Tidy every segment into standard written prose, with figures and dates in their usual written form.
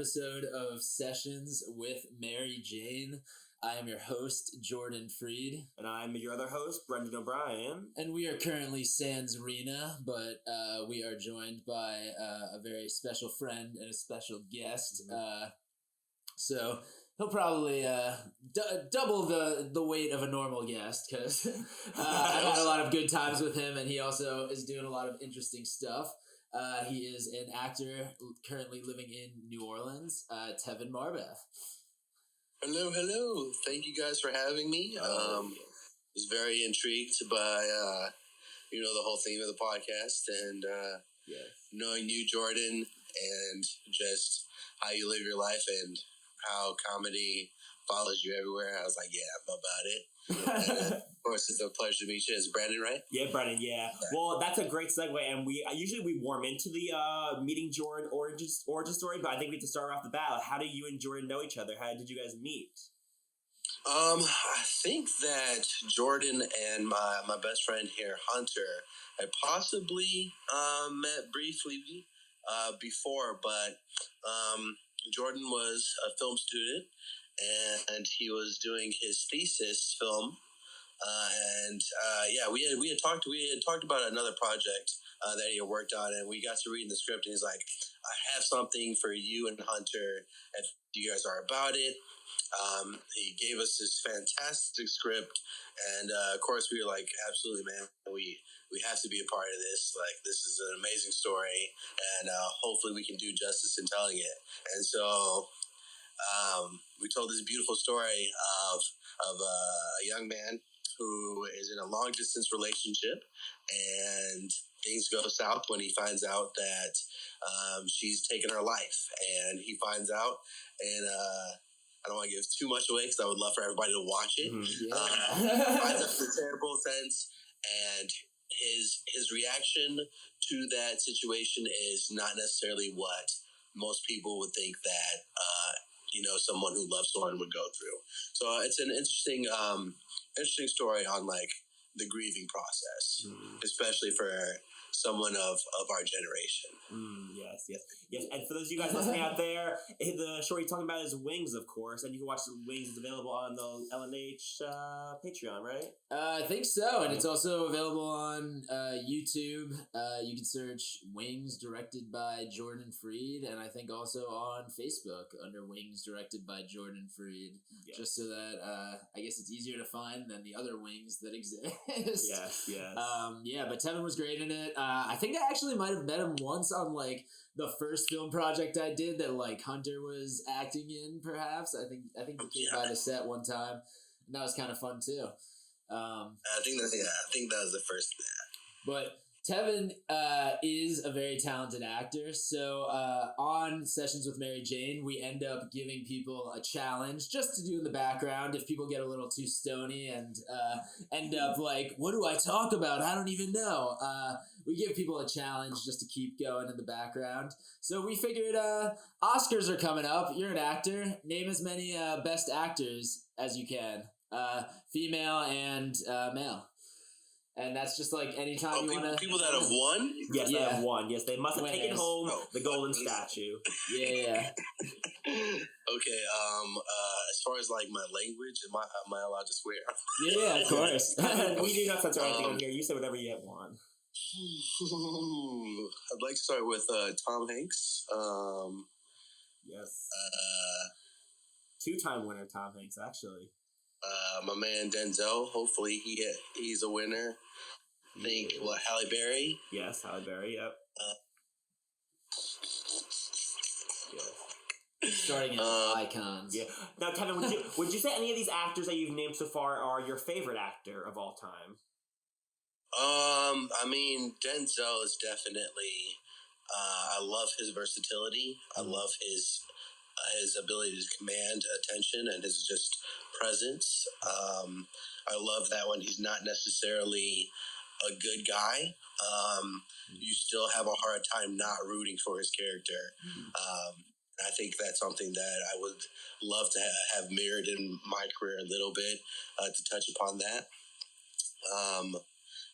episode of Sessions with Mary Jane. I am your host, Jordan Freed. And I'm your other host, Brendan O'Brien. And we are currently sans Reena, but we are joined by a very special friend and a special guest. So he'll probably double the weight of a normal guest, because I've had a lot of good times with him, and he also is doing a lot of interesting stuff. He is an actor currently living in New Orleans, Tevin Marbeth. Hello. Thank you guys for having me. Was very intrigued by, the whole theme of the podcast and knowing you, Jordan, and just how you live your life and how comedy follows you everywhere. I was like, yeah, I'm about it. And of course, it's a pleasure to meet you. It's Brandon, right? Yeah, Brandon, yeah. Well, that's a great segue, and we warm into the meeting Jordan origin story, but I think we have to start off the bat. How do you and Jordan know each other? How did you guys meet? I think that Jordan and my best friend here, Hunter, had possibly met briefly before, but Jordan was a film student, and he was doing his thesis film, we had talked about another project that he had worked on, and we got to reading the script, and he's like, I have something for you and Hunter if you guys are about it. He gave us this fantastic script, and of course we were like, absolutely, man, we have to be a part of this. Like, this is an amazing story, and hopefully we can do justice in telling it. And so we told this beautiful story of a young man who is in a long distance relationship, and things go south when he finds out that she's taken her life, and he finds out, and I don't want to give too much away because I would love for everybody to watch it. Finds out the terrible sense, and his reaction to that situation is not necessarily what most people would think that someone who loves someone would go through. So it's an interesting story on like the grieving process, especially for someone of our generation. Yes. And for those of you guys listening out there, the show you're talking about is Wings, of course, and you can watch the Wings. It's available on the LNH Patreon, right? I think so, and it's also available on YouTube. You can search Wings, directed by Jordan Freed, and I think also on Facebook under Wings, directed by Jordan Freed, just so that I guess it's easier to find than the other Wings that exist. Yes. But Tevin was great in it. I think I actually might have met him once on like the first film project I did that like Hunter was acting in, perhaps. I think he came by the set one time, and that was kind of fun too. I think that was the first. But Tevin is a very talented actor, so on Sessions with Mary Jane, we end up giving people a challenge just to do in the background if people get a little too stony and end up like, what do I talk about? I don't even know. We give people a challenge just to keep going in the background. So we figured Oscars are coming up. You're an actor. Name as many best actors as you can, female and male. And that's just like anytime you want to... People that have won? Yes, that have won. Yes, they must have taken home the golden statue. Yeah. Okay, as far as like my language, am I allowed to swear? Yeah, of course. We do not censor anything on here. You say whatever you have won. I'd like to start with Tom Hanks. Yes. Two-time winner Tom Hanks, actually. My man Denzel. Hopefully he's a winner. I think Halle Berry. Yes, Halle Berry. Yep. Starting in icons. Yeah. Now, Tevin, would you say any of these actors that you've named so far are your favorite actor of all time? I mean, Denzel is definitely. I love his versatility. I love his ability to command attention and his just presence. I love that when he's not necessarily a good guy, you still have a hard time not rooting for his character. I think that's something that I would love to have mirrored in my career a little bit, to touch upon that.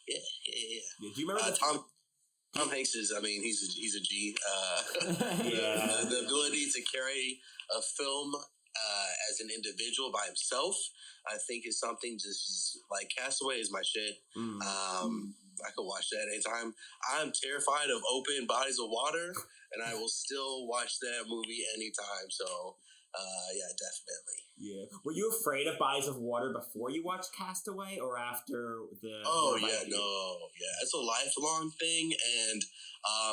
Do you remember Tom? Tom Hanks is, I mean, he's a G. Yeah. The ability to carry a film as an individual by himself, I think is something just like Castaway is my shit. I could watch that anytime. I'm terrified of open bodies of water, and I will still watch that movie anytime. So, yeah, definitely. Yeah. Were you afraid of bodies of water before you watched Castaway or after the? Oh yeah, no, yeah, it's a lifelong thing, and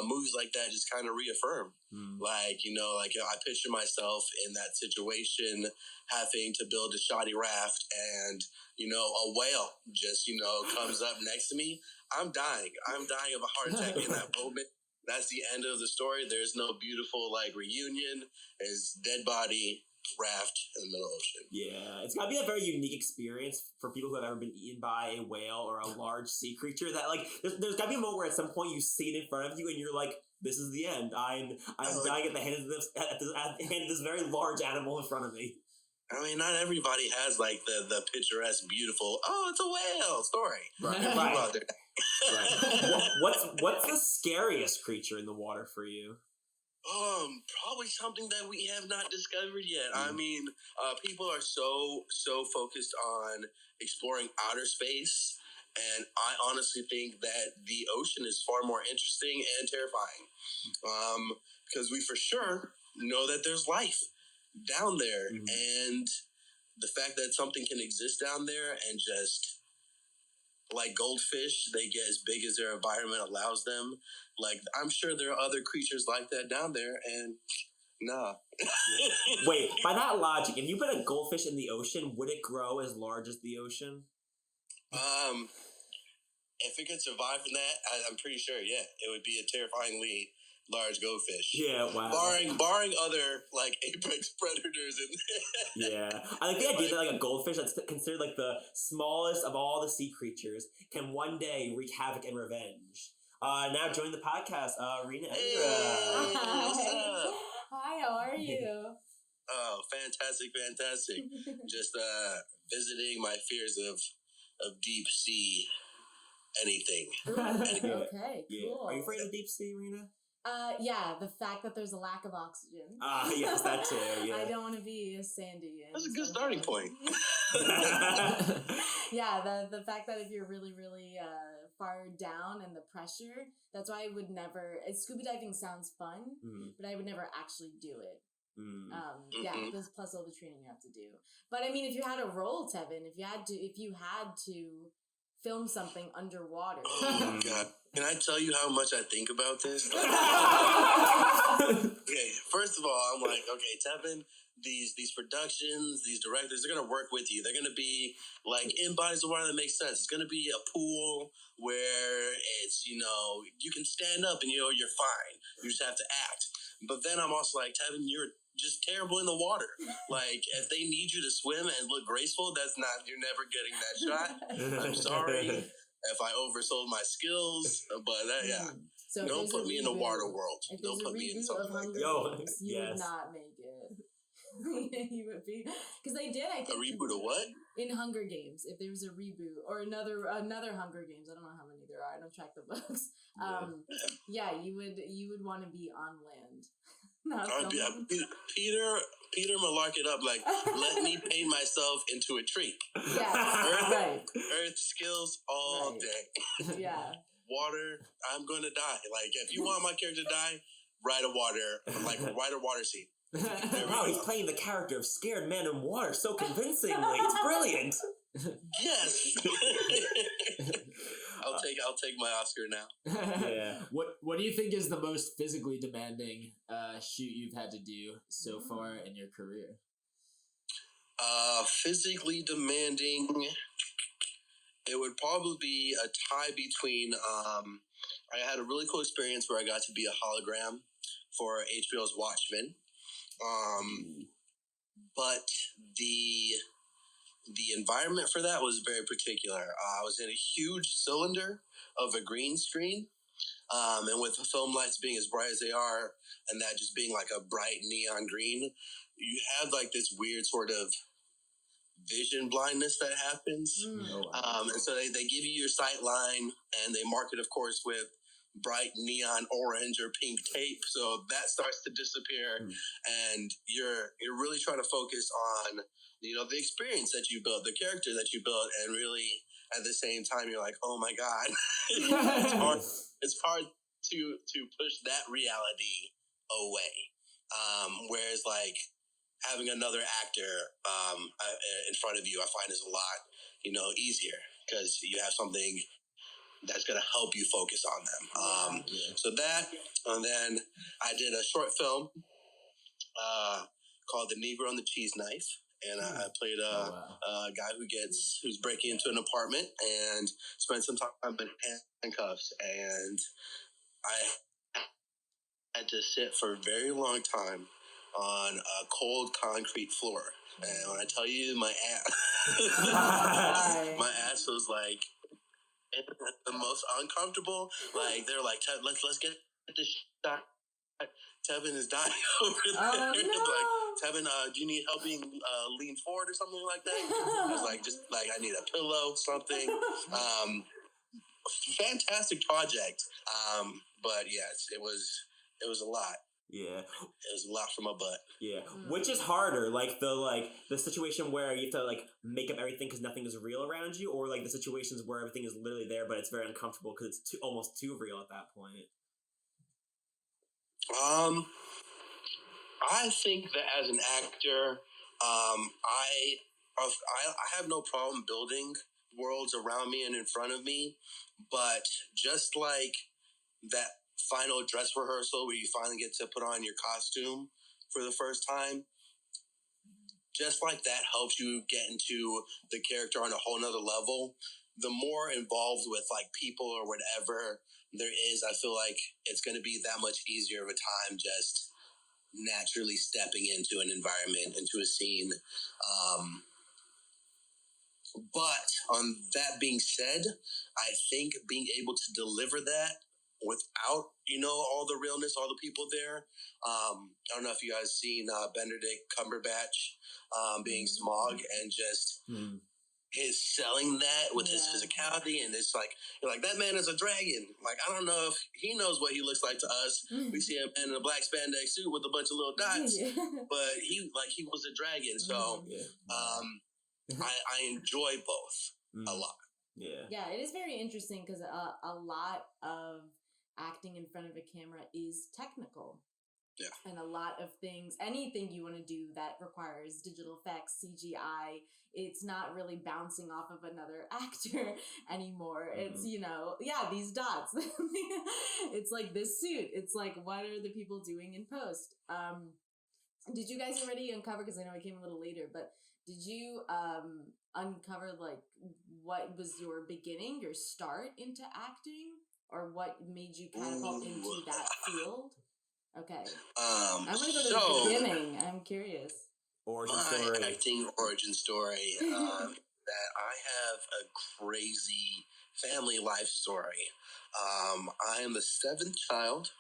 movies like that just kind of reaffirm. Like, you know, like I picture myself in that situation, having to build a shoddy raft, and you know, a whale just comes up next to me. I'm dying. I'm dying of a heart attack in that moment. That's the end of the story. There's no beautiful like reunion. There's dead body, raft in the middle of the ocean. Yeah, it's gotta be a very unique experience for people who have ever been eaten by a whale or a large sea creature. That like, there's gotta be a moment where at some point you see it in front of you and you're like, "This is the end. I'm dying at the hands of this very large animal in front of me." I mean, not everybody has like the picturesque, beautiful, oh, it's a whale story. Right. What's the scariest creature in the water for you? Probably something that we have not discovered yet. I mean, people are so focused on exploring outer space, and I honestly think that the ocean is far more interesting and terrifying. Because we for sure know that there's life down there, and the fact that something can exist down there and just like goldfish, they get as big as their environment allows them. Like, I'm sure there are other creatures like that down there, and nah. Wait, by that logic, if you put a goldfish in the ocean, would it grow as large as the ocean? If it could survive in that, I'm pretty sure, yeah, it would be a terrifyingly large goldfish. Yeah, wow. Barring other like apex predators in there. Yeah, I like the idea that like a goldfish that's considered like the smallest of all the sea creatures can one day wreak havoc and revenge. Now join the podcast, Reena Ezra. Hey, what's up? Hi, how are you? Oh, fantastic. Just visiting my fears of deep sea anything. Okay, Yeah. cool. Are you afraid of deep sea, Reena? Yeah, the fact that there's a lack of oxygen. Yes, that too, yeah. I don't want to be a sandy. That's a good starting point. Yeah, the fact that if you're really, really far down and the pressure, that's why I would never. Scuba diving sounds fun, but I would never actually do it. Yeah, plus all the training you have to do. But I mean, if you had a role, Tevin, if you had to film something underwater. Oh God! Can I tell you how much I think about this? Okay, first of all, I'm like, okay, Tevin, these productions, these directors, they're gonna work with you. They're gonna be like in bodies of water that makes sense. It's gonna be a pool where it's you can stand up and you're fine. You just have to act. But then I'm also like, Tevin, you're just terrible in the water. Like, if they need you to swim and look graceful, you're never getting that shot. I'm sorry if I oversold my skills, but yeah. So don't put me in the water world. Don't put me in something like that. You would not make it. You would be, because they did. I think a reboot of what? In Hunger Games, if there was a reboot or another Hunger Games, I don't know how many there are. I don't track the books. Yeah, you would want to be on land. Peter Malark it up like, let me paint myself into a tree. Yeah, Earth skills all day. Yeah. Water, I'm gonna die. Like, if you want my character to die, write a water scene. Wow, he's playing the character of Scared Man in Water so convincingly. It's brilliant. Yes. I'll take my Oscar now. Yeah. What do you think is the most physically demanding shoot you've had to do so far in your career? Physically demanding, it would probably be a tie between I had a really cool experience where I got to be a hologram for HBO's Watchmen. But the environment for that was very particular. I was in a huge cylinder of a green screen, and with the film lights being as bright as they are, and that just being like a bright neon green, you have like this weird sort of vision blindness that happens. And so they give you your sight line, and they mark it, of course, with bright neon orange or pink tape. So that starts to disappear, and you're really trying to focus on the experience that you built, the character that you built, and really at the same time you're like, oh my god, it's hard to push that reality away. Whereas like having another actor in front of you, I find is a lot easier because you have something that's going to help you focus on them. So that, and then I did a short film called The Negro and the Cheese Knife. And I played a guy who's breaking into an apartment and spent some time in handcuffs. And I had to sit for a very long time on a cold concrete floor. And when I tell you my ass was like the most uncomfortable. Like they're like, let's get this shot. Tevin is dying over there. Oh, no. Like, Tevin, do you need help being lean forward or something like that? I was like, just like I need a pillow, something. Fantastic project. But yes, it was a lot. Yeah. It was a lot for my butt. Yeah. Which is harder, like the situation where you have to like make up everything because nothing is real around you, or like the situations where everything is literally there but it's very uncomfortable because it's almost too real at that point. I think that as an actor, I have no problem building worlds around me and in front of me, but just like that final dress rehearsal where you finally get to put on your costume for the first time, just like that helps you get into the character on a whole nother level. The more involved with like people or whatever there is, I feel like it's going to be that much easier of a time just naturally stepping into an environment, into a scene. But on that being said, I think being able to deliver that without, all the realness, all the people there. I don't know if you guys seen Benedict Cumberbatch being Smog, and just his selling that with his physicality, and it's like, you're like, that man is a dragon. Like, I don't know if he knows what he looks like to us. We see him in a black spandex suit with a bunch of little dots, but he was a dragon. So I enjoy both a lot. Yeah, it is very interesting because a lot of acting in front of a camera is technical. Yeah. And a lot of things, anything you want to do that requires digital effects, CGI, it's not really bouncing off of another actor anymore. It's, these dots. It's like this suit. It's like, what are the people doing in post? Did you guys already uncover, because I know I came a little later, but did you uncover like what was your beginning, your start into acting, or what made you catapult into that field? Okay. I'm gonna go to the beginning. I'm curious. My acting origin story. That I have a crazy family life story. I am the 7th child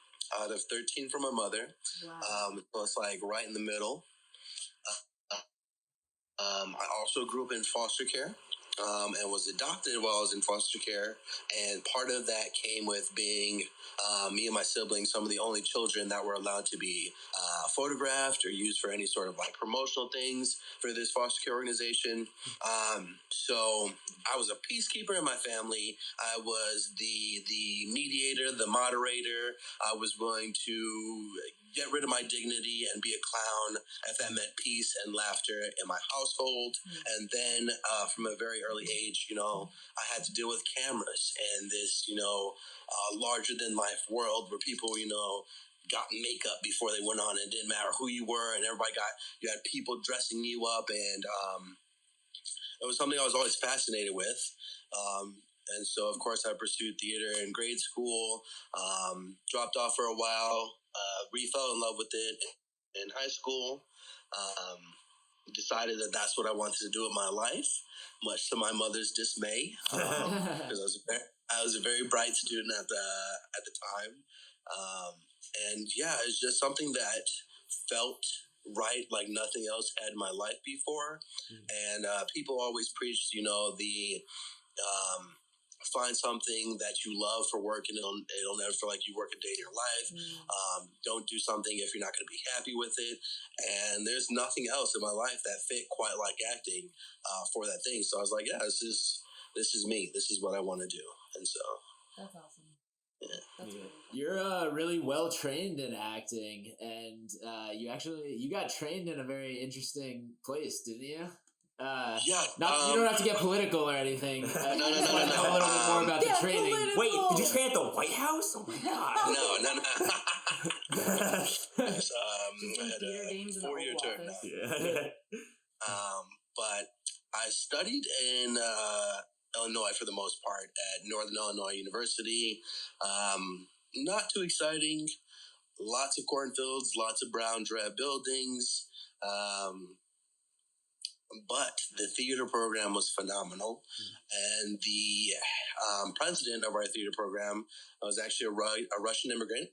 out of 13 from my mother. Wow. So it's like right in the middle. I also grew up in foster care. And was adopted while I was in foster care. And part of that came with being me and my siblings, some of the only children that were allowed to be photographed or used for any sort of like promotional things for this foster care organization. So I was a peacekeeper in my family. I was the mediator, the moderator. I was willing to get rid of my dignity and be a clown if that meant peace and laughter in my household. And then from a very early age, I had to deal with cameras and this, larger than life world where people, got makeup before they went on. It didn't matter who you were, and you had people dressing you up, and it was something I was always fascinated with. And so, of course, I pursued theater in grade school, dropped off for a while, fell in love with it in high school, decided that that's what I wanted to do with my life, much to my mother's dismay, because I was a very bright student at the time. And yeah, it's just something that felt right, like nothing else had in my life before. And people always preached, the find something that you love for work, and it'll never feel like you work a day in your life. Don't do something if you're not going to be happy with it. And there's nothing else in my life that fit quite like acting for that thing. So I was like, yeah, this is me. This is what I want to do. And so that's awesome. Yeah. That's really cool. You're really well trained in acting, and you got trained in a very interesting place, didn't you? Yeah. You don't have to get political or anything. No. A little bit more about the training. Political. Wait, did you train at the White House? Oh my god! No. It's, I had Theater names a in the 4-year Oval term. Office. Yeah. But I studied in Illinois for the most part at Northern Illinois University. Not too exciting. Lots of cornfields, lots of brown drab buildings. But the theater program was phenomenal. And the president of our theater program was actually a Russian immigrant.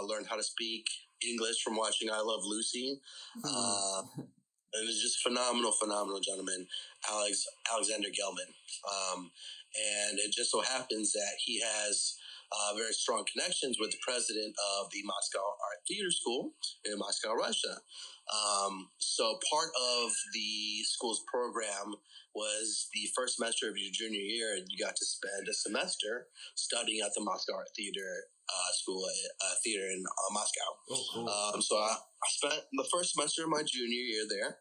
Learned how to speak English from watching I Love Lucy. It was just phenomenal gentleman, Alexander Gelman. And it just so happens that he has very strong connections with the president of the Moscow Art Theater School in Moscow, Russia. So part of the school's program was the first semester of your junior year, you got to spend a semester studying at the Moscow Art Theater School theater in Moscow. Oh, cool. So I spent the first semester of my junior year there.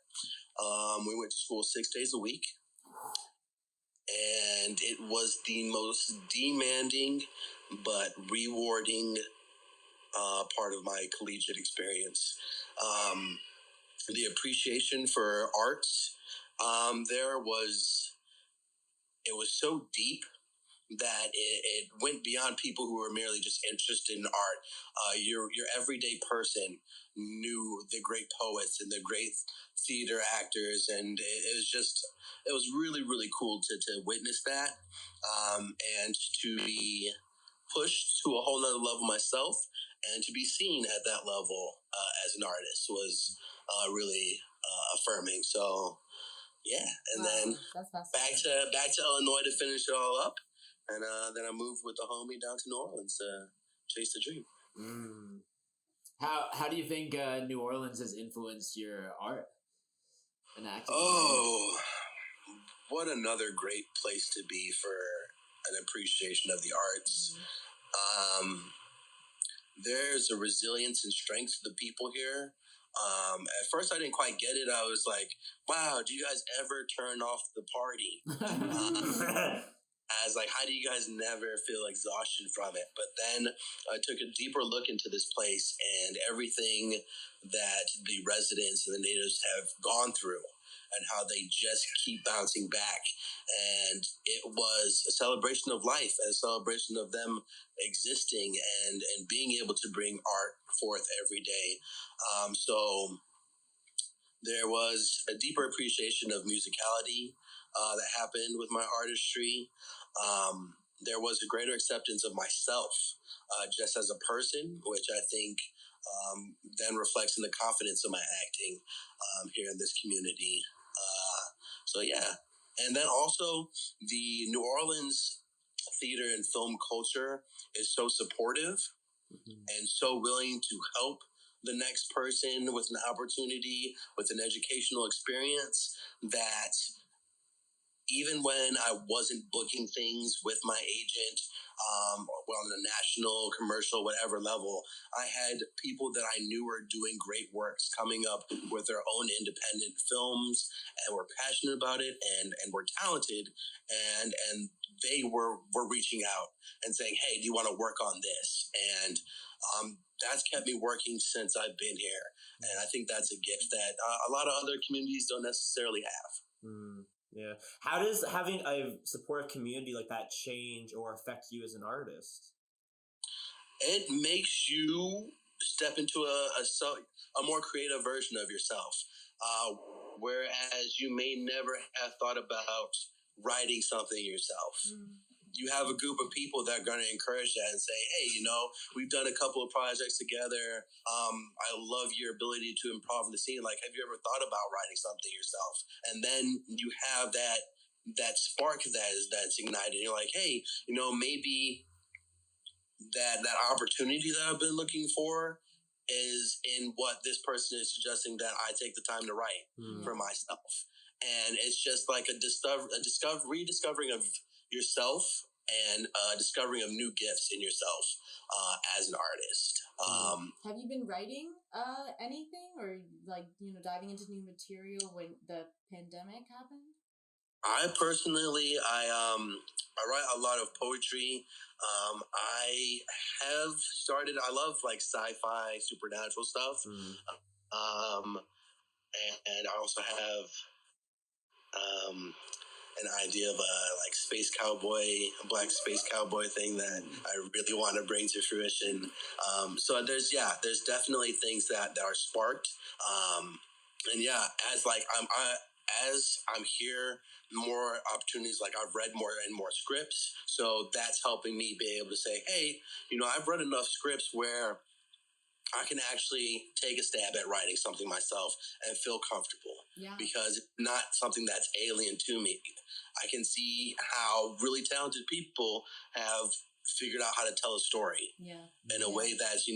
We went to school 6 days a week, and it was the most demanding but rewarding part of my collegiate experience. The appreciation for arts it was so deep that it went beyond people who were merely just interested in art. Your everyday person knew the great poets and the great theater actors, and it was really, really cool to witness that, and to be pushed to a whole nother level myself, and to be seen at that level as an artist was really affirming. So yeah, and then back to Illinois to finish it all up. And then I moved with the homie down to New Orleans to chase the dream. How do you think New Orleans has influenced your art and acting? Oh, what another great place to be for an appreciation of the arts. There's a resilience and strength to the people here. At first, I didn't quite get it. I was like, wow, do you guys ever turn off the party? As like, how do you guys never feel exhaustion from it? But then I took a deeper look into this place and everything that the residents and the natives have gone through, and how they just keep bouncing back. And it was a celebration of life, a celebration of them existing and being able to bring art forth every day. So there was a deeper appreciation of musicality that happened with my artistry. There was a greater acceptance of myself just as a person, which I think then reflects in the confidence of my acting here in this community. So yeah. And then also the New Orleans theater and film culture is so supportive and so willing to help the next person with an opportunity, with an educational experience, that even when I wasn't booking things with my agent, on a national, commercial, whatever level, I had people that I knew were doing great works coming up with their own independent films and were passionate about it and were talented, and they were reaching out and saying, hey, do you want to work on this? And that's kept me working since I've been here. And I think that's a gift that a lot of other communities don't necessarily have. Yeah. How does having a supportive community like that change or affect you as an artist? It makes you step into a more creative version of yourself. Whereas you may never have thought about writing something yourself. You have a group of people that are going to encourage that and say, hey, we've done a couple of projects together. I love your ability to improv in the scene. Like, have you ever thought about writing something yourself? And then you have that that spark that's ignited. You're like, hey, maybe that opportunity that I've been looking for is in what this person is suggesting that I take the time to write for myself. And it's just like a rediscovering of yourself and discovering of new gifts in yourself as an artist. Have you been writing anything, or like diving into new material when the pandemic happened? I personally, I write a lot of poetry. I have started. I love like sci-fi, supernatural stuff. And I also have an idea of a like space cowboy, a black space cowboy thing that I really want to bring to fruition. So there's definitely things that are sparked. And yeah, as I'm here, more opportunities, like I've read more and more scripts. So that's helping me be able to say, hey, I've read enough scripts where I can actually take a stab at writing something myself and feel comfortable. Yeah. Because it's not something that's alien to me. I can see how really talented people have figured out how to tell a story in a way that's,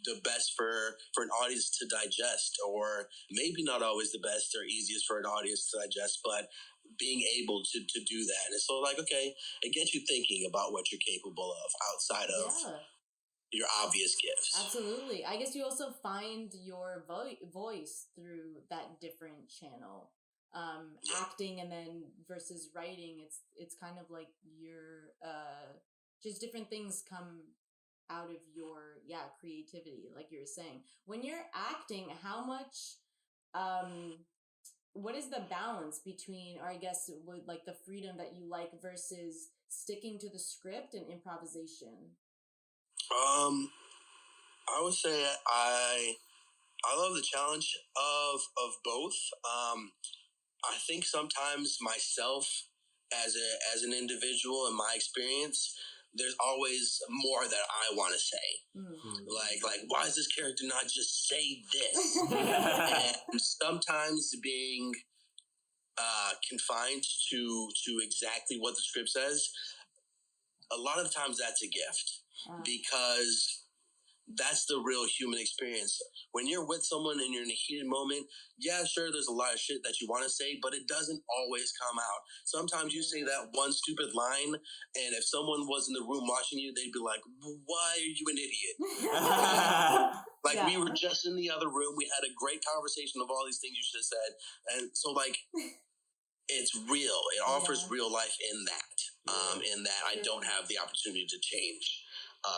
the best for an audience to digest, or maybe not always the best or easiest for an audience to digest, but being able to do that. And so like, okay, it gets you thinking about what you're capable of outside of your obvious gifts. Absolutely. I guess you also find your voice through that different channel. Acting and then versus writing, it's kind of like your just different things come out of your creativity, like you were saying. When you're acting, how much what is the balance between, or I guess with like the freedom that you like versus sticking to the script and improvisation? I would say I love the challenge of both. I think sometimes myself as an individual, in my experience, there's always more that I want to say. Like, why does this character not just say this? And sometimes being confined to exactly what the script says, a lot of times that's a gift, because that's the real human experience. When you're with someone and you're in a heated moment, yeah, sure, there's a lot of shit that you want to say, but it doesn't always come out. Sometimes you say that one stupid line, and if someone was in the room watching you, they'd be like, why are you an idiot? We were just in the other room. We had a great conversation of all these things you should have said. And so, like, it's real. It offers real life in that I don't have the opportunity to change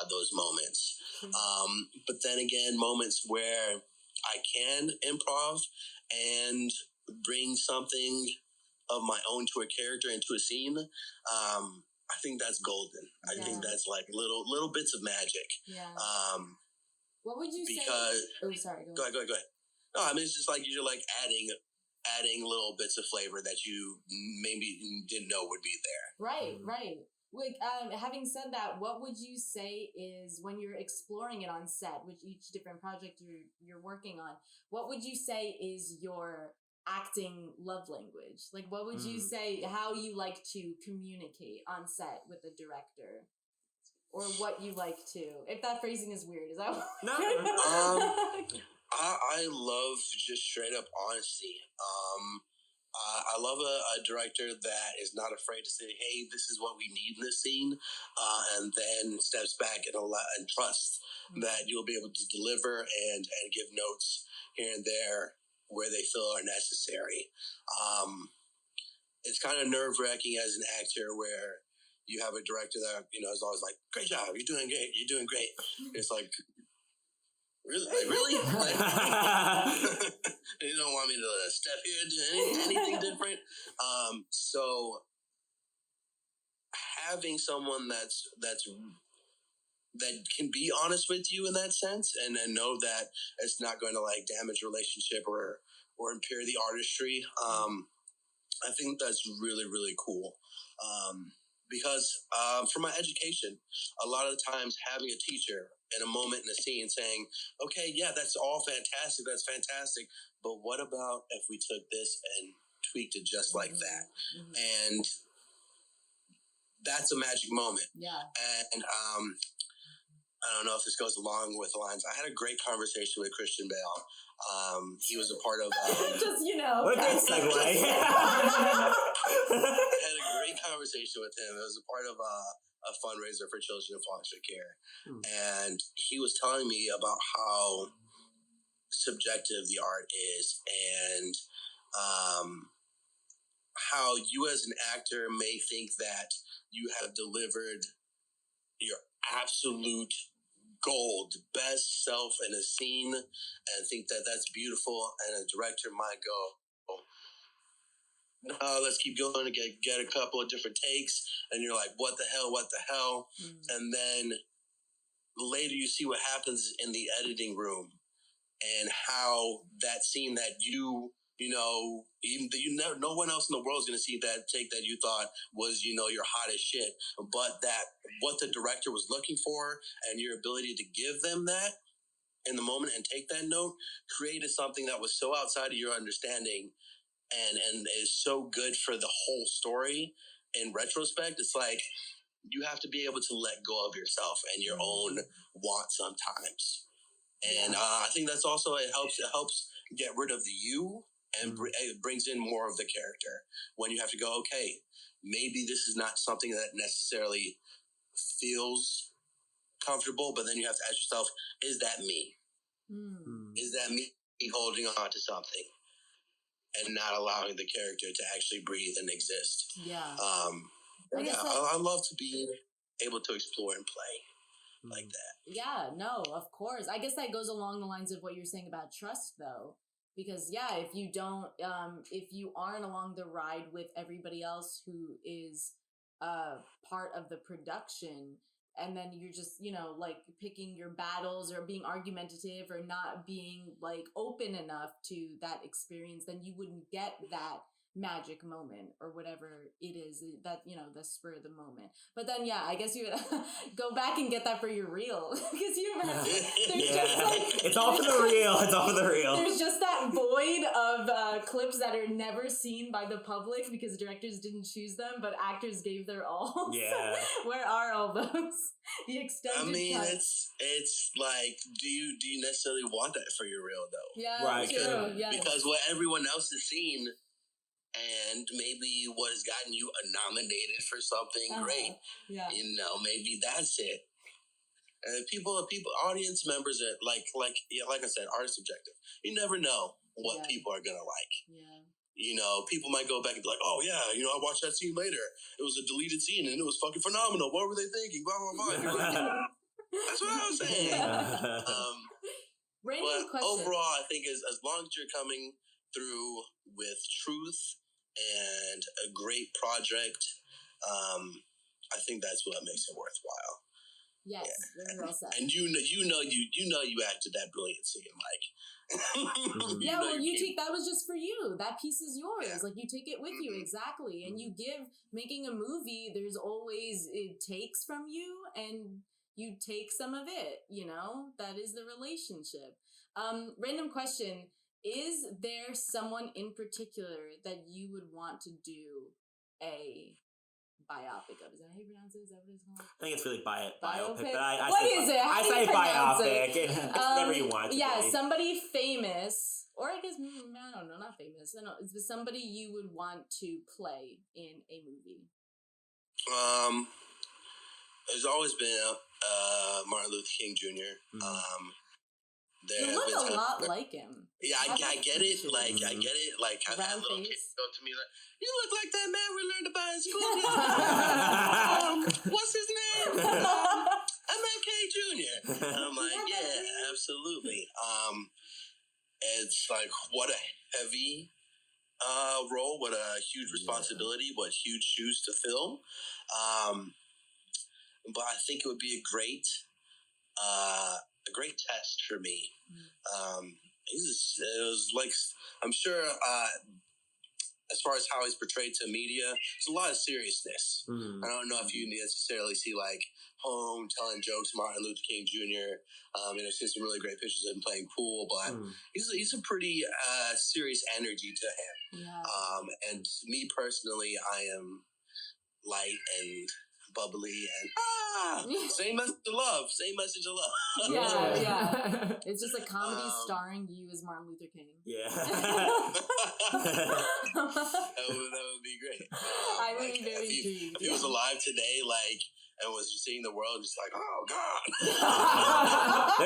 those moments. But then again, moments where I can improv and bring something of my own to a character and to a scene, I think that's golden. I think that's like little bits of magic. What would you say? Oh, sorry. Go ahead. No, I mean, it's just like you're like adding little bits of flavor that you maybe didn't know would be there. Right. Like, having said that, what would you say is, when you're exploring it on set, which each different project you're working on, what would you say is your acting love language? Like, what would you say, how you like to communicate on set with the director? Or what you like to, if that phrasing is weird, is that what? No. I love just straight up honesty. I love a director that is not afraid to say, hey, this is what we need in this scene, and then steps back and trusts that you'll be able to deliver and give notes here and there where they feel are necessary. It's kind of nerve-wracking as an actor where you have a director that, is always like, great job, you're doing great. It's like, really? Like, you don't want me to step here and do anything different? So having someone that can be honest with you in that sense, and know that it's not going to like damage relationship or impair the artistry, I think that's really, really cool. Because for my education, a lot of the times having a teacher in a moment in a scene saying, okay, yeah, that's all fantastic, that's fantastic, but what about if we took this and tweaked it just like that. And that's a magic moment. Yeah. And I don't know if this goes along with the lines. I had a great conversation with Christian Bale. He was a part of... Just, you know. What a great segue. I had a great conversation with him. It was a part of a fundraiser for children in foster care. And he was telling me about how subjective the art is and how you as an actor may think that you have delivered your absolute gold, best self in a scene, and think that that's beautiful, and a director might go, no, let's keep going and get a couple of different takes, and you're like, what the hell? And then later you see what happens in the editing room, and how that scene that no one else in the world is going to see that take that you thought was, your hottest shit. But that what the director was looking for and your ability to give them that in the moment and take that note created something that was so outside of your understanding and is so good for the whole story. In retrospect, it's like you have to be able to let go of yourself and your own want sometimes. And I think that's also, it helps get rid of the you and it brings in more of the character when you have to go, okay, maybe this is not something that necessarily feels comfortable, but then you have to ask yourself, is that me? Is that me holding on to something and not allowing the character to actually breathe and exist? I love to be able to explore and play like that. Yeah, no, of course. I guess that goes along the lines of what you're saying about trust, though. Because, if you don't, if you aren't along the ride with everybody else who is part of the production, and then you're just, like picking your battles or being argumentative or not being like open enough to that experience, then you wouldn't get that magic moment or whatever it is that, the spur of the moment. But then, I guess you would go back and get that for your reel. Because it's all for the reel. It's all for the reel. There's just that void of clips that are never seen by the public because directors didn't choose them, but actors gave their all. Yeah. So where are all those? The extended cuts. It's like, do you necessarily want that for your reel though? Yeah, right. True. Yes. Because what everyone else has seen and maybe what has gotten you nominated for something great. Yeah. Maybe that's it. And people, audience members are like I said, art is subjective. You never know what people are gonna like. Yeah. People might go back and be like, oh yeah, I watched that scene later. It was a deleted scene and it was fucking phenomenal. What were they thinking? Blah blah blah. Like, that's what I was saying. Random but question. overall, I think as long as you're coming through with truth and a great project, I think that's what makes it worthwhile. Yes, very well said. And you acted that brilliant scene, Mike. That was just for you. That piece is yours. Yeah. Like you take it with you, exactly. And you making a movie. There's always it takes from you, and you take some of it. That is the relationship. Random question. Is there someone in particular that you would want to do a biopic of? Is that how you pronounce it? Is that what it's called? I think it's really biopic. Biopic? But What is it? How do you pronounce biopic. it? It's whatever you want it to be. Somebody famous, or I guess, I don't know, not famous. I don't know. Is there somebody you would want to play in a movie? There's always been Martin Luther King Jr. You look a lot like him. Yeah, I get it. Like, I get it. Like, I've had little kids go to me like, you look like that man we learned about in school. What's his name? MLK Jr. And I'm like, yeah, absolutely. It's like, what a heavy role, what a huge responsibility, what huge shoes to fill. But I think it would be a great test for me. It was like, I'm sure as far as how he's portrayed to media, there's a lot of seriousness. I don't know if you necessarily see like home telling jokes, Martin Luther King Jr. I've seen some really great pictures of him playing pool, but he's a pretty serious energy to him. Yeah. And me personally, I am light and bubbly and same message of love. Yeah. It's just a comedy starring you as Martin Luther King. Yeah. that would be great. I would be very intrigued. If he was alive today, like, and was just seeing the world, just like, oh God.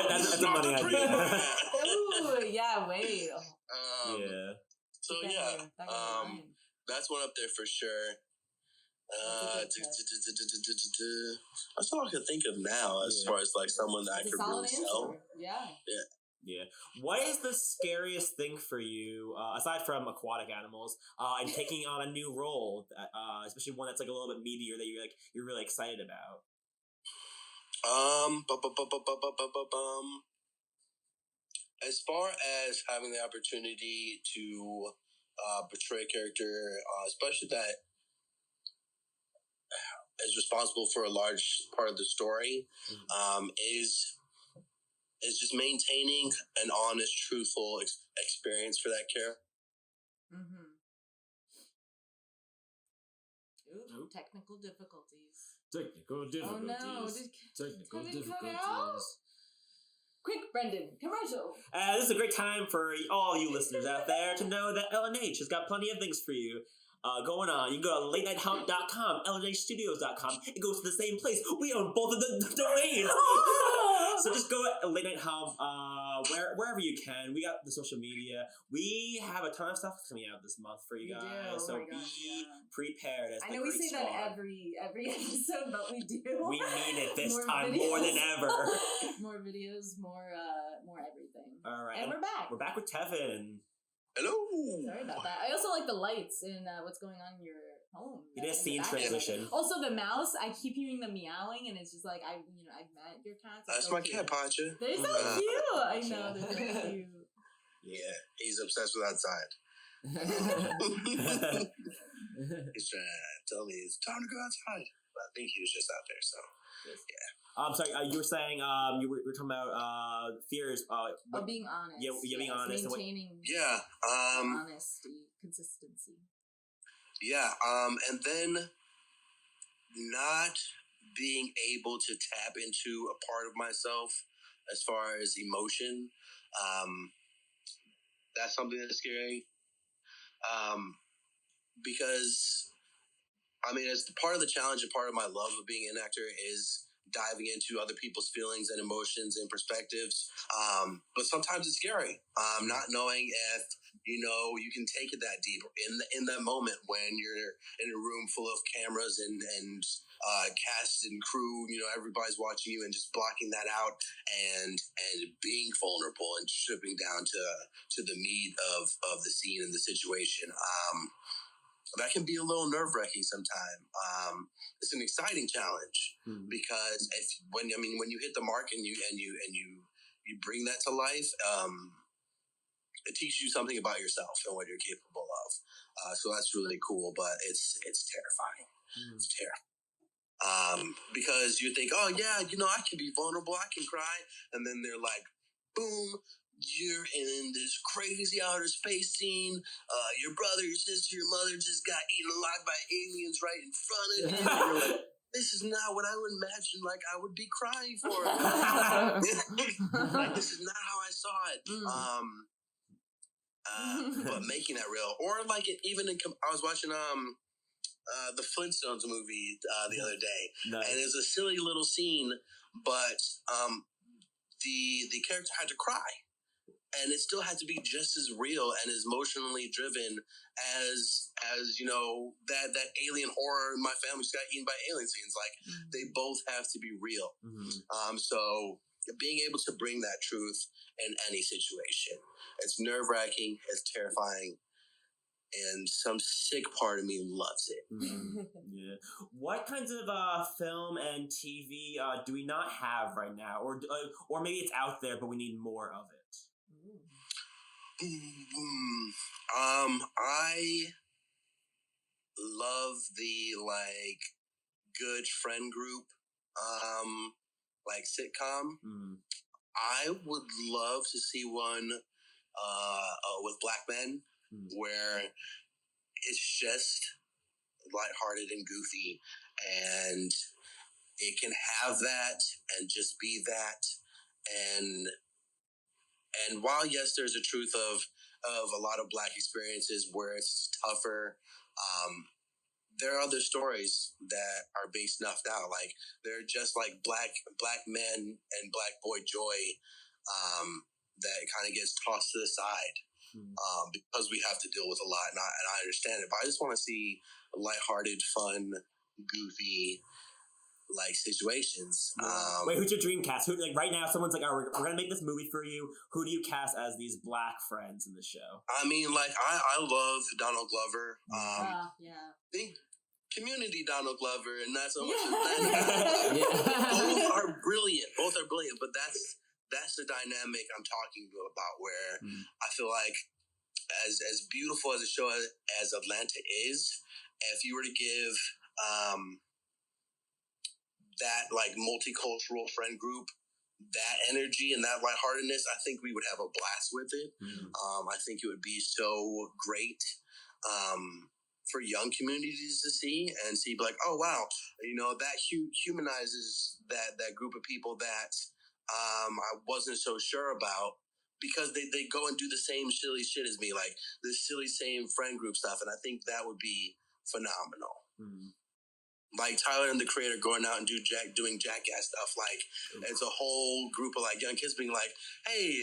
that's a funny idea. Ooh, yeah, wait. So that's one up there for sure. That's all I can think of now, as far as like someone that I could really sell. Yeah. What is the scariest thing for you, aside from aquatic animals, and taking on a new role, especially one that's like a little bit meatier that you're really excited about? As far as having the opportunity to portray a character, especially that is responsible for a large part of the story, is just maintaining an honest, truthful experience for that character. Ooh, technical difficulties. Oh no! Technical Did it cut difficulties. out? Quick, Brendan, commercial. This is a great time for all you listeners out there to know that LNH has got plenty of things for you going on. You can go to LateNightHump.com, LNHstudios.com. It goes to the same place. We own both of the domains. So just go to Late Night Hump, wherever you can. We got the social media. We have a ton of stuff coming out this month for you guys. So be prepared. I know we say that every episode, but we do. We mean it this time more than ever. More videos, more everything. All right. And we're back. We're back with Tevin. Hello. Sorry about that. I also like the lights in what's going on in your home. You did a scene transition. Also, the mouse. I keep hearing them meowing, and it's just like I've met your cats. That's my cat, Pacha. They're so cute. I know they're so cute. Yeah, he's obsessed with outside. He's trying to tell me it's time to go outside, but I think he was just out there. So yeah. I'm sorry. You were saying you were talking about fears. Being honest. Yeah, being honest. Maintaining. Honesty, consistency. Yeah. And then not being able to tap into a part of myself as far as emotion. That's something that's scary. Because as part of the challenge and part of my love of being an actor is diving into other people's feelings and emotions and perspectives. But sometimes it's scary, not knowing if, you can take it that deep in that moment when you're in a room full of cameras and cast and crew, everybody's watching you and just blocking that out and being vulnerable and stripping down to the meat of the scene and the situation. That can be a little nerve-wracking sometimes. It's an exciting challenge because when you hit the mark and you bring that to life, it teaches you something about yourself and what you're capable of. So that's really cool, but it's terrifying. It's terrifying because you think, oh yeah, I can be vulnerable, I can cry, and then they're like, boom. You're in this crazy outer space scene. Your brother, your sister, your mother just got eaten alive by aliens right in front of you. And you're like, this is not what I would imagine. Like I would be crying for. Like this is not how I saw it. But making that real, or like I was watching the Flintstones movie the other day, nice. And it's a silly little scene, but the character had to cry. And it still had to be just as real and as emotionally driven as that alien horror. My family just got eaten by alien scenes. Like they both have to be real. So being able to bring that truth in any situation, it's nerve-wracking, it's terrifying, and some sick part of me loves it. Yeah. What kinds of film and TV do we not have right now, or maybe it's out there but we need more of it? love the like good friend group, like sitcom. I would love to see one with black men where it's just lighthearted and goofy, and it can have that and just be that. And while yes, there's a truth of a lot of black experiences where it's tougher, there are other stories that are being snuffed out. Like they're just like black men and black boy joy, that kind of gets tossed to the side, because we have to deal with a lot, and I understand it. But I just want to see lighthearted, fun, goofy like situations. Wait, who's your dream cast? Who, like right now, someone's like, "Oh, we're gonna make this movie for you." Who do you cast as these black friends in the show? I mean, like I love Donald Glover. Yeah. Think Community Donald Glover, and not so much. Yeah. Both are brilliant. But that's the dynamic I'm talking about. Where I feel like, as beautiful as a show as Atlanta is, if you were to give that like multicultural friend group that energy and that lightheartedness, I think we would have a blast with it. I think it would be so great for young communities to see like, oh wow, that humanizes that group of people that I wasn't so sure about, because they go and do the same silly shit as me, like the silly same friend group stuff, and I think that would be phenomenal. Like Tyler and the Creator going out and doing jackass stuff. Like it's a whole group of like young kids being like, hey,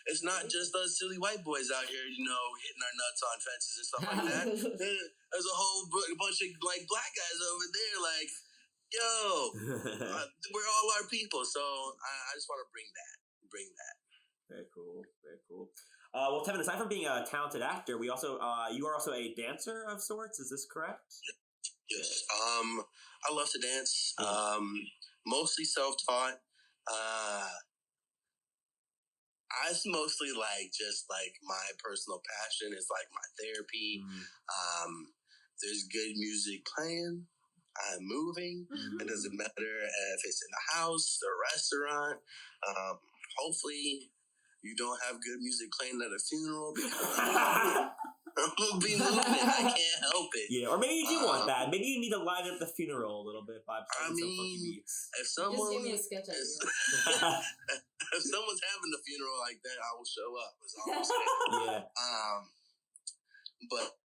it's not just us silly white boys out here, hitting our nuts on fences and stuff like that. There's a whole bunch of like black guys over there, like, yo, we're all our people. So I just want to bring that. Very cool. Well, Tevin, aside from being a talented actor, you are also a dancer of sorts. Is this correct? Yes. I love to dance. Mostly self-taught. It's mostly like just like my personal passion. It's like my therapy. There's good music playing. I'm moving. It doesn't matter if it's in the house, the restaurant. Hopefully you don't have good music playing at a funeral, because I'm be moving. I can't help it. Yeah, or maybe you do want that. Maybe you need to liven up the funeral a little bit by playing some funky beats. If someone just give me a sketch idea. If someone's having a funeral like that, I will show up. Is all I'm saying. Yeah. But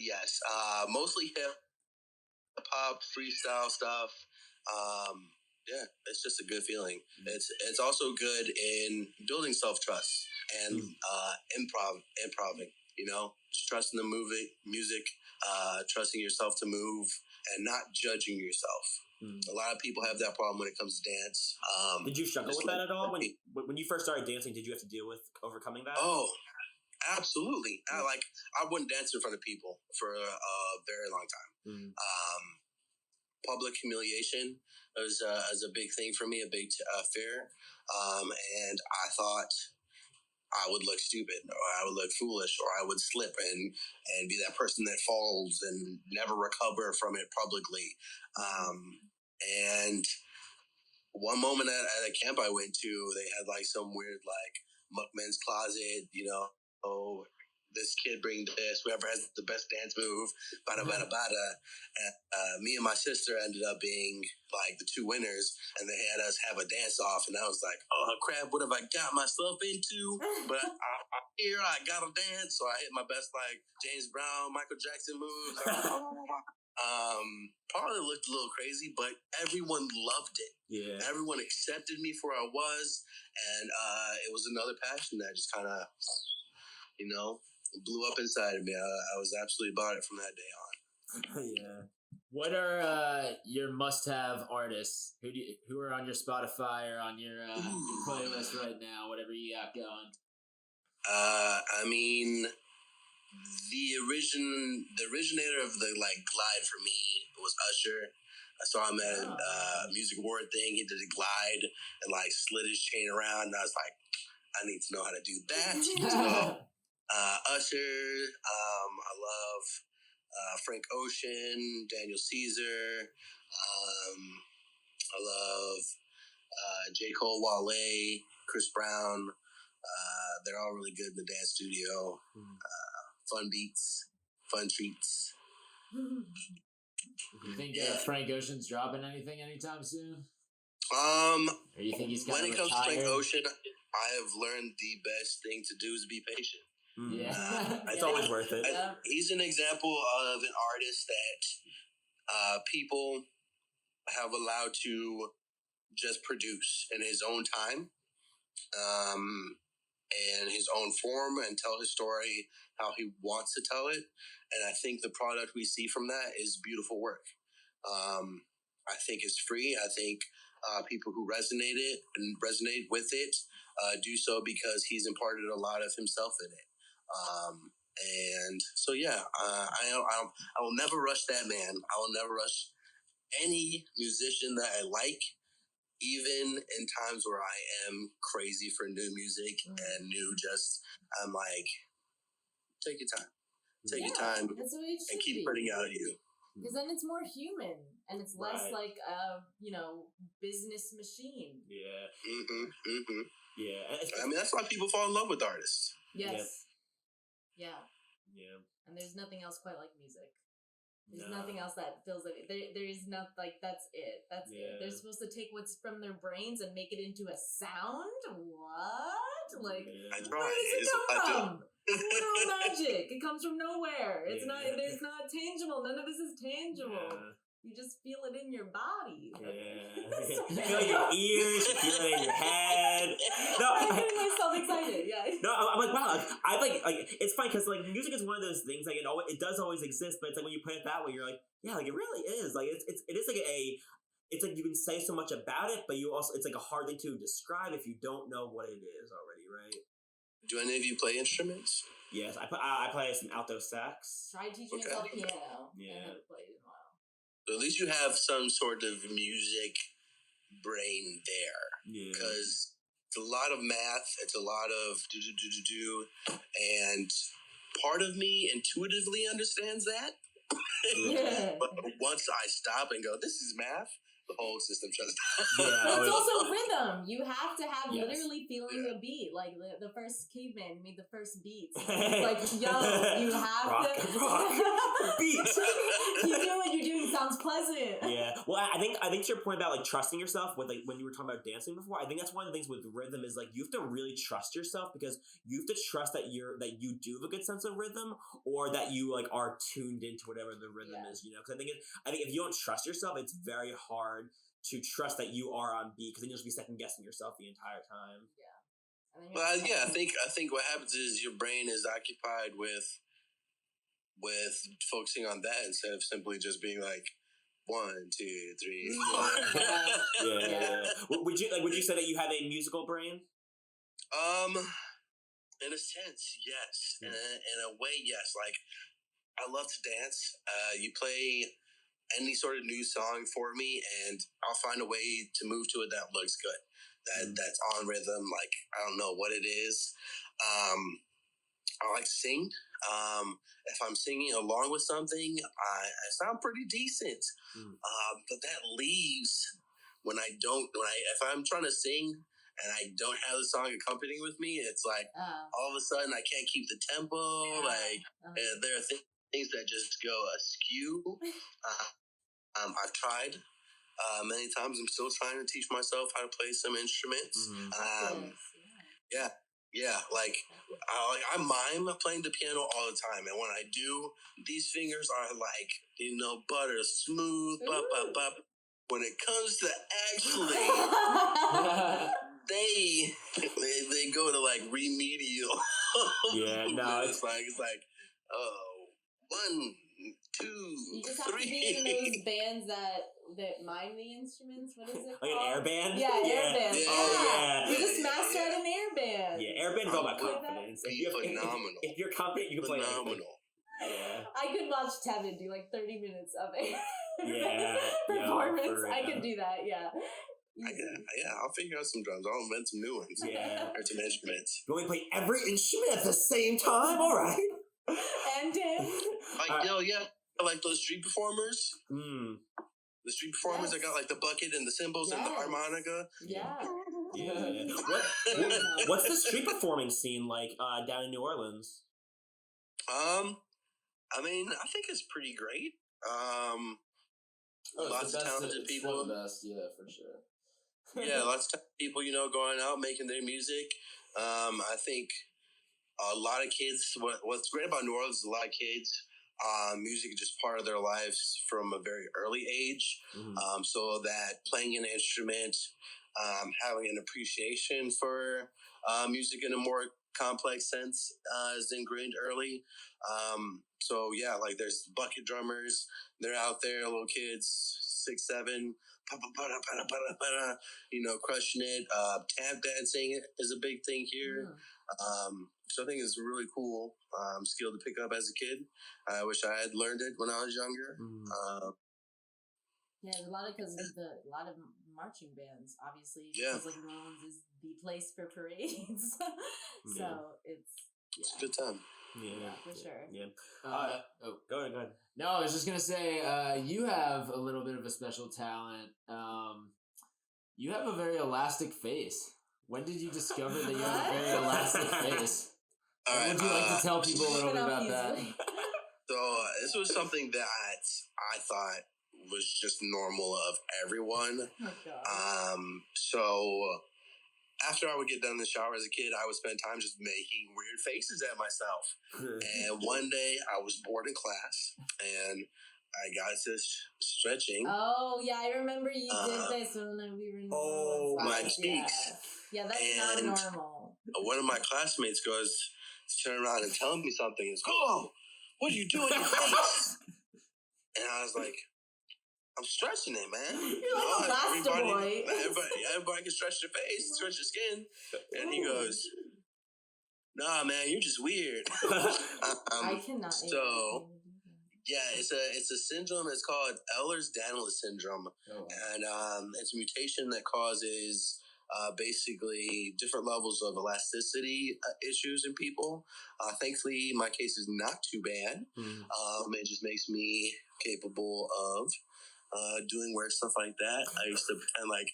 yes, mostly hip hop, freestyle stuff. Yeah, it's just a good feeling. It's also good in building self-trust and improving. Just trusting the music, trusting yourself to move, and not judging yourself. A lot of people have that problem when it comes to dance. Did you struggle with that at all when you first started dancing? Did you have to deal with overcoming that? Oh, absolutely. I wouldn't dance in front of people for a very long time. Public humiliation was a big thing for me, a big fear, and I thought I would look stupid, or I would look foolish, or I would slip and be that person that falls and never recover from it publicly. And one moment at a camp I went to, they had like some weird like muckman's closet, oh, this kid bring this, whoever has the best dance move, bada bada bada. And me and my sister ended up being like the two winners, and they had us have a dance off, and I was like, oh crap, what have I got myself into? But I got a dance, so I hit my best like James Brown, Michael Jackson moves. Probably looked a little crazy, but everyone loved it. Yeah. Everyone accepted me for where I was, and it was another passion that just kind of, blew up inside of me. I was absolutely about it from that day on. Yeah. What are your must-have artists? Who are on your Spotify or on your playlist right now? Whatever you got going. I mean, the originator of the like glide for me was Usher. I saw him at a music award thing. He did a glide and like slid his chain around, and I was like, I need to know how to do that. So, Usher, I love Frank Ocean, Daniel Caesar. I love J. Cole, Wale, Chris Brown. They're all really good in the dance studio. Fun beats, fun treats. You think Frank Ocean's dropping anything anytime soon? Or you think he's when it retired? comes to Frank Ocean, I have learned the best thing to do is be patient. Yeah. It's always worth it. He's an example of an artist that people have allowed to just produce in his own time, and his own form, and tell his story how he wants to tell it. And I think the product we see from that is beautiful work. I think it's free. I think people who resonate with it do so because he's imparted a lot of himself in it. And so, I will never rush that man. I will never rush any musician that I like, even in times where I am crazy for new music and I'm like, take your time. Take your time and keep putting out you. Because then it's more human and it's less like a, business machine. Yeah. Yeah. I mean, that's why people fall in love with artists. Yes. Yeah. And there's nothing else quite like music. There's nothing else that feels like there is not like that's it. That's it. They're supposed to take what's from their brains and make it into a sound. What? Like, where does it come from? It's literal magic. It comes from nowhere. It's not. There's not tangible. None of this is tangible. You just feel it in your body. You feel it in your ears. You feel it in your head. No, I'm getting myself excited. Yeah. No, I'm like, wow. I like it's funny because like music is one of those things. Like it does always exist, but it's like when you put it that way, you're like, yeah, like it really is. Like it is like it's like you can say so much about it, but you also it's like a hard thing to describe if you don't know what it is already, right? Do any of you play instruments? Yes, I play some alto sax. Tried teaching myself piano. Yeah. I haven't played in a while. So at least you have some sort of music brain there. Yeah. Because it's a lot of math. It's a lot of do. And part of me intuitively understands that. But once I stop and go, this is math, the whole system shuts down. But it's also rhythm. You have to have literally feeling the beat. Like the first caveman made the first beats. Like, yo, you have rock beats. You do what you're doing sounds pleasant. Yeah. Well, I think to your point about like trusting yourself with like when you were talking about dancing before, I think that's one of the things with rhythm is like you have to really trust yourself because you have to trust that you do have a good sense of rhythm or that you like are tuned into whatever the rhythm is, because I think if you don't trust yourself, it's very hard to trust that you are on beat because then you'll just be second guessing yourself the entire time. Well, I think what happens is your brain is occupied with focusing on that instead of simply just being like 1, 2, 3, 4. Would you say that you have a musical brain? In a sense, yes. In a way, yes. Like I love to dance. You play any sort of new song for me, and I'll find a way to move to it that looks good. That's on rhythm. Like I don't know what it is. I like to sing. If I'm singing along with something, I sound pretty decent. But that leaves if I'm trying to sing and I don't have the song accompanying with me, it's like all of a sudden I can't keep the tempo. There are things that just go askew. I've tried many times. I'm still trying to teach myself how to play some instruments. Like I mime playing the piano all the time, and when I do, these fingers are like butter smooth. When it comes to actually, they go to like remedial. It's like 1, 2, you just 3. have to be in those bands that mime the instruments. What is it called? Like an air band? Yeah, air band. Oh, You're just master at an air band. Yeah, air band is all about confidence. Phenomenal. If you're confident, you can play anything. Yeah. I could watch Tevin do like 30 minutes of a performance. I could do that, I'll figure out some drums. I'll invent some new ones. Or some instruments. You want me to play every instrument at the same time? All right. And dance. like those street performers. The street performers that got like the bucket and the cymbals and the harmonica. Yeah. What's the street performing scene like down in New Orleans? I mean, I think it's pretty great. It's lots the of best, talented it's people. one of the best, yeah, for sure. Yeah, lots of people, going out making their music. I think a lot of kids. What's great about New Orleans is a lot of kids. Music is just part of their lives from a very early age. So that playing an instrument, having an appreciation for music in a more complex sense is ingrained early. So yeah, like there's bucket drummers. They're out there, little kids, 6, 7, crushing it. Tap dancing is a big thing here. So I think it's a really cool skill to pick up as a kid. I wish I had learned it when I was younger. Yeah, a lot of marching bands, obviously. Yeah. Because like New Orleans is the place for parades, so it's a good time. Yeah, for sure. Yeah. Go ahead. No, I was just gonna say, you have a little bit of a special talent. You have a very elastic face. When did you discover that you have a very elastic face? Would you like to tell people a little bit about that? So this was something that I thought was just normal of everyone. So after I would get done in the shower as a kid, I would spend time just making weird faces at myself. And one day I was bored in class and I got to stretching. Oh, yeah, I remember you did this when we were in my cheeks. Yeah, that's not normal. One of my classmates goes to turn around and tell me something. He's "Oh, what are you doing in your face?" And I was like, "I'm stretching it, man. You're like a Rasta boy. Everybody can stretch their face, stretch your skin." And he goes, "Nah, man, you're just weird." I cannot. So, yeah, it's a syndrome. It's called Ehlers-Danlos syndrome, and it's a mutation that causes basically different levels of elasticity issues in people. Thankfully, my case is not too bad. It just makes me capable of doing weird stuff like that. I used to pretend like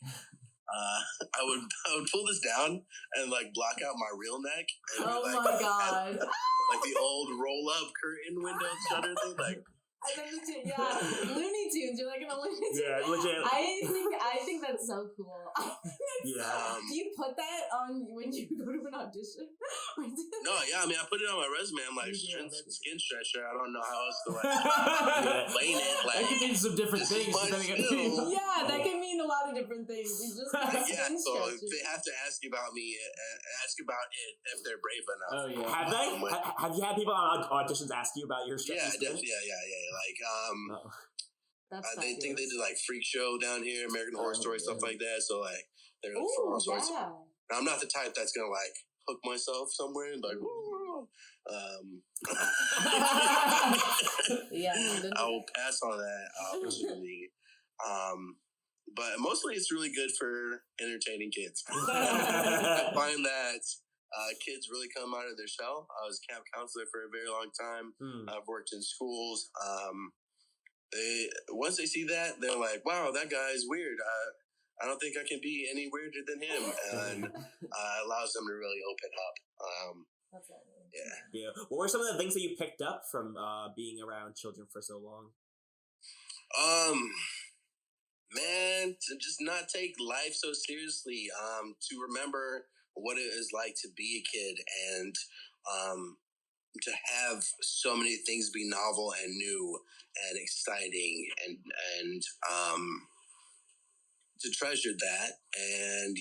I would pull this down and like block out my real neck. And my god! Like the old roll up curtain window shutter thing, like. Looney Tunes. You're like in a Looney Tunes. Yeah, legit. I think that's so cool. Yeah. Do you put that on when you go to an audition? No, yeah. I mean, I put it on my resume. I'm like skin stretcher. I don't know how else to explain it. Like, that can mean some different things. Yeah, that can mean a lot of different things. It's just skin so stretcher. they have to ask about me, ask about it if they're brave enough. Oh yeah. Have they? Have you had people on auditions ask you about your stretching? Yeah, definitely. Yeah. Like, they think they did like Freak Show down here, American Horror Story, stuff like that. So like, they're like horror stories. I'm not the type that's gonna like hook myself somewhere and like. I will pass on that opportunity. But mostly it's really good for entertaining kids. I find that kids really come out of their shell. I was a camp counselor for a very long time. I've worked in schools. Once they see that, they're like, "Wow, that guy's weird. I don't think I can be any weirder than him," and allows them to really open up. Yeah. What were some of the things that you picked up from being around children for so long? Man, to just not take life so seriously. To remember what it is like to be a kid and to have so many things be novel and new and exciting and to treasure that and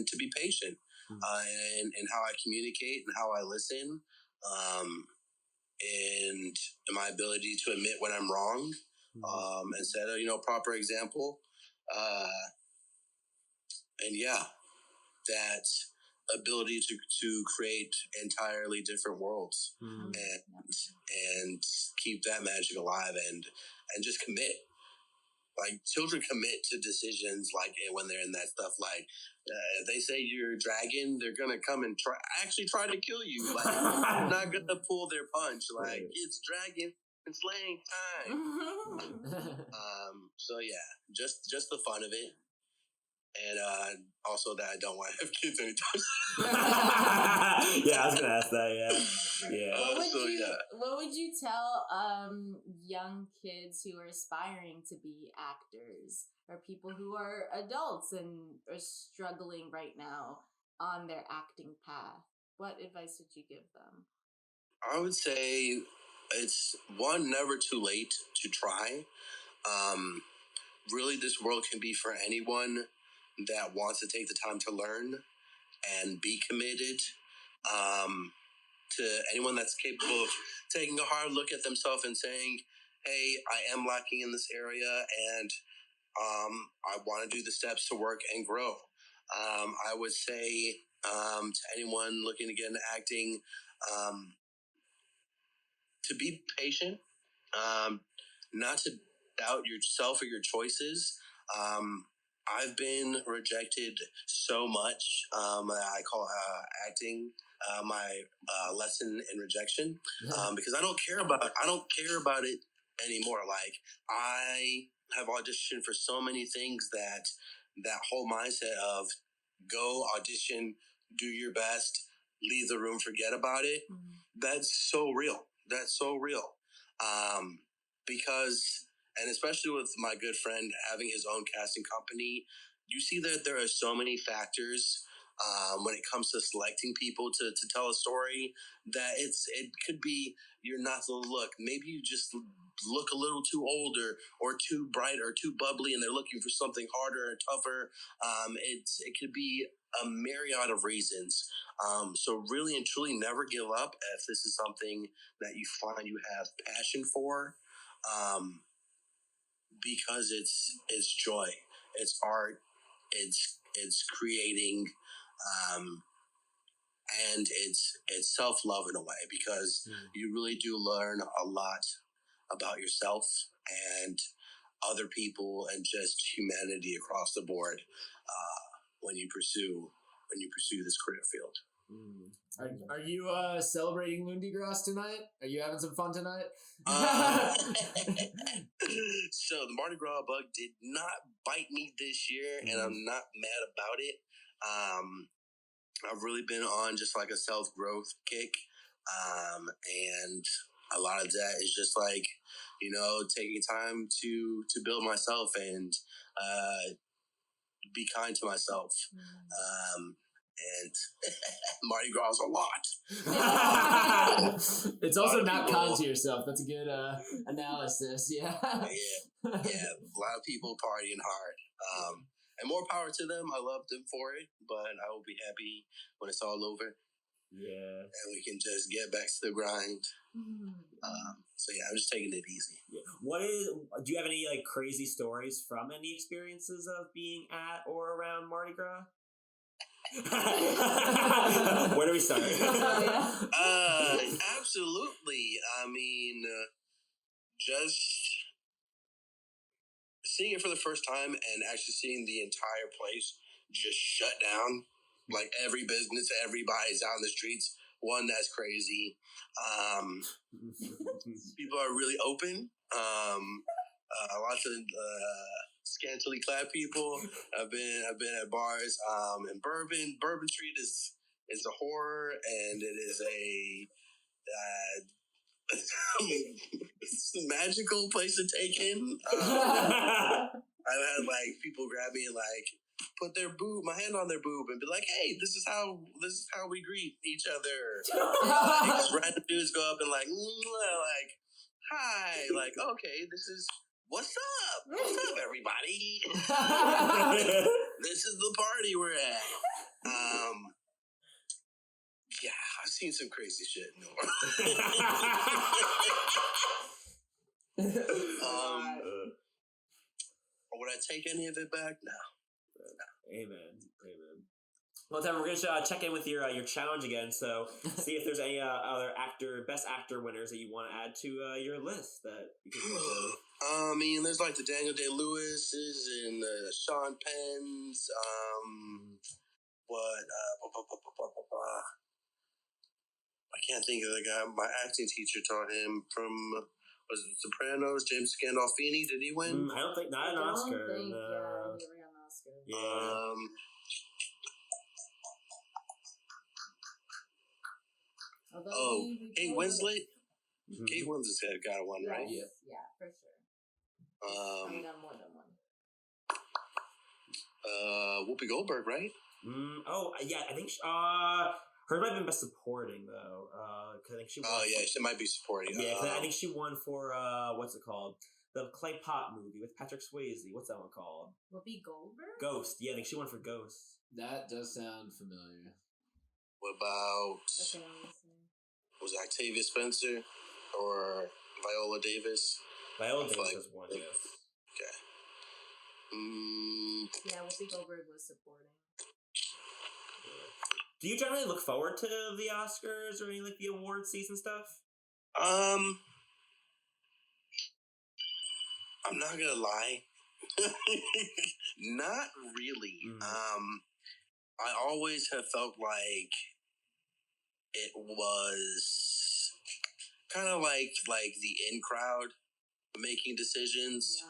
to be patient and how I communicate and how I listen and my ability to admit when I'm wrong and set a proper example that ability to create entirely different worlds and keep that magic alive and just commit. Like children commit to decisions like when they're in that stuff. Like if they say you're a dragon, they're gonna come and try to kill you. Like they're not gonna pull their punch. Like it's dragon. It's slang time. So yeah, just the fun of it. And also that I don't want to have kids anytime soon. Yeah, I was gonna ask that. Yeah. What would you tell young kids who are aspiring to be actors, or people who are adults and are struggling right now on their acting path? What advice would you give them? I would say it's never too late to try. Really, this world can be for anyone that wants to take the time to learn and be committed. To anyone that's capable of taking a hard look at themselves and saying, hey, I am lacking in this area, and I want to do the steps to work and grow. I would say to anyone looking to get into acting, to be patient, not to doubt yourself or your choices. I've been rejected so much. I call acting my lesson in rejection, because I don't care about it anymore. Like, I have auditioned for so many things that whole mindset of go audition, do your best, leave the room, forget about it. Mm-hmm. That's so real. Because, and especially with my good friend having his own casting company, you see that there are so many factors when it comes to selecting people to tell a story, that it could be you're not the look. Maybe you just look a little too old or too bright or too bubbly, and they're looking for something harder and tougher. It could be a myriad of reasons. So really and truly never give up if this is something that you find you have passion for, because it's joy, it's art, it's creating, and it's self-love in a way, because you really do learn a lot about yourself and other people and just humanity across the board when you pursue this career field. Are you celebrating Lundi Gras tonight? Are you having some fun tonight? So the Mardi Gras bug did not bite me this year, and I'm not mad about it. I've really been on just like a self-growth kick, and a lot of that is just like, taking time to build myself and be kind to myself. And Mardi Gras is a lot. It's also not kind to yourself. That's a good analysis. Yeah. Yeah. A lot of people partying hard. And more power to them. I love them for it, but I will be happy when it's all over. Yeah. And we can just get back to the grind. So yeah, I'm just taking it easy. Yeah. Do you have any like crazy stories from any experiences of being at or around Mardi Gras? Where do we start? Absolutely. I mean, just seeing it for the first time and actually seeing the entire place just shut down, like every business, everybody's out in the streets. One, that's crazy. People are really open. Lots of scantily clad people. I've been at bars in Bourbon. Bourbon Street is a horror, and it is a it's a magical place to take in. I've had like people grab me and like put my hand on their boob and be like, "Hey, this is how we greet each other." Like, random dudes go up and like, "Hi," like, "Okay, this is what's up, everybody." This is the party we're at. Yeah, I've seen some crazy shit. Would I take any of it back? No. Amen. Well, Tevin, we're gonna check in with your challenge again. So, see if there's any other best actor winners that you want to add to your list that you can think of. I mean, there's like the Daniel Day-Lewis's and the Sean Penn's. I can't think of the guy. My acting teacher taught him from Was it Sopranos? James Gandolfini, did he win? I don't think not an Oscar. Think, no. Yeah, he never got an Oscar. Yeah. Kate Winslet. Kate Winslet got one, right? Yeah, for sure. Probably got more than one. Whoopi Goldberg, right? Yeah, I think her might have been best supporting though. Cause I think she won. She might be supporting. Yeah, cause I think she won for what's it called? The Clay Pot movie with Patrick Swayze. What's that one called? Whoopi Goldberg? Ghost. Yeah, I think she won for Ghost. That does sound familiar. What about? Was it Octavia Spencer or Viola Davis? Viola Davis has won. Yes. Okay. Yeah, Whoopi Goldberg was supporting. Do you generally look forward to the Oscars or any like the award season stuff? I'm not gonna lie. Not really. I always have felt like it was kind of like the in crowd making decisions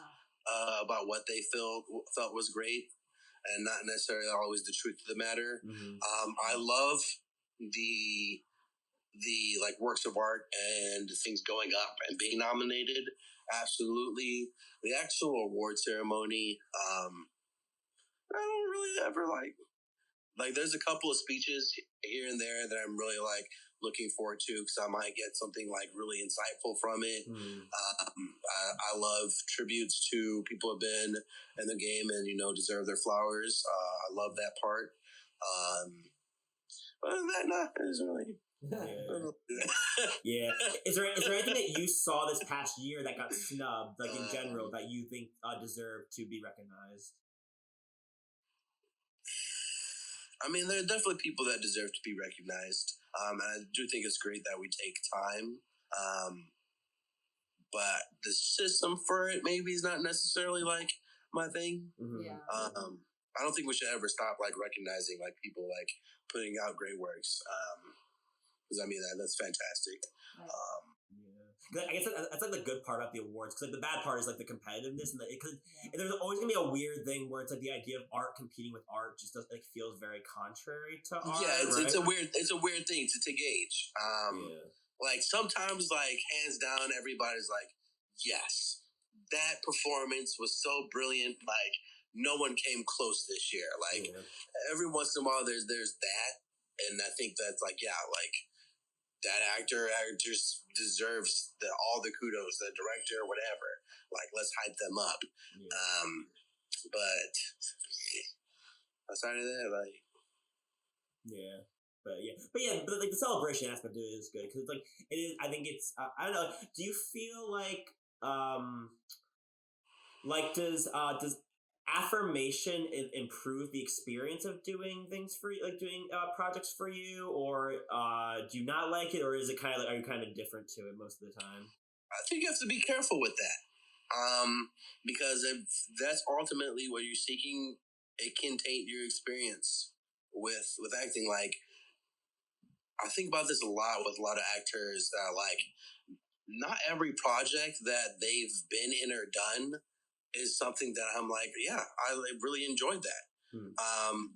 about what they felt was great, and not necessarily always the truth of the matter. I love the like works of art and things going up and being nominated. Absolutely. The actual award ceremony, I don't really ever like there's a couple of speeches here and there that I'm really like looking forward to because I might get something like really insightful from it. I love tributes to people who have been in the game and deserve their flowers. I love that part. But other than that, no, it isn't really. Yeah. Is there anything that you saw this past year that got snubbed, like in general, that you think deserve to be recognized? I mean, there are definitely people that deserve to be recognized. And I do think it's great that we take time. But the system for it maybe is not necessarily like my thing. Yeah. I don't think we should ever stop like recognizing like people like putting out great works. Because I mean that's fantastic. I guess that's like the good part about the awards, because like the bad part is like the competitiveness, and there's always gonna be a weird thing where it's like the idea of art competing with art just feels very contrary to art. Yeah, it's a weird thing to gauge. Like sometimes like hands down everybody's like, yes, that performance was so brilliant. Like no one came close this year. Like every once in a while there's that, and I think that's like that actors deserves all the kudos, the director, whatever. Like, let's hype them up. But outside of that, like, but like the celebration aspect of it is good, because like it is. I think it's. I don't know. Do you feel like does affirmation improve the experience of doing things for you, like doing projects for you, or do you not like it, or is it kind of like, are you kind of different to it most of the time? I think you have to be careful with that, because if that's ultimately what you're seeking, it can taint your experience with acting. Like, I think about this a lot with a lot of actors that are like, not every project that they've been in or done is something that I'm like, yeah, I really enjoyed that.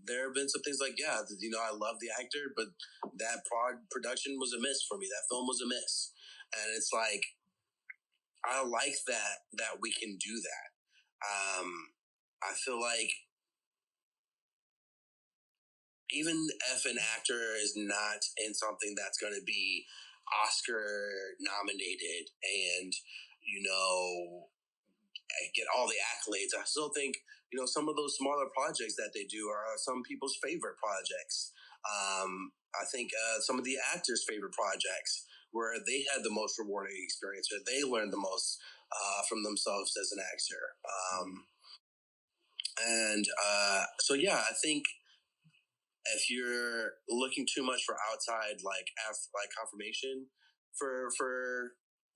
There have been some things like, I love the actor, but that production was a miss for me. That film was a miss. And it's like, I like that we can do that. I feel like even if an actor is not in something that's going to be Oscar nominated and, get all the accolades, I still think, some of those smaller projects that they do are some people's favorite projects. I think some of the actors' favorite projects where they had the most rewarding experience, or they learned the most from themselves as an actor. I think if you're looking too much for outside like confirmation for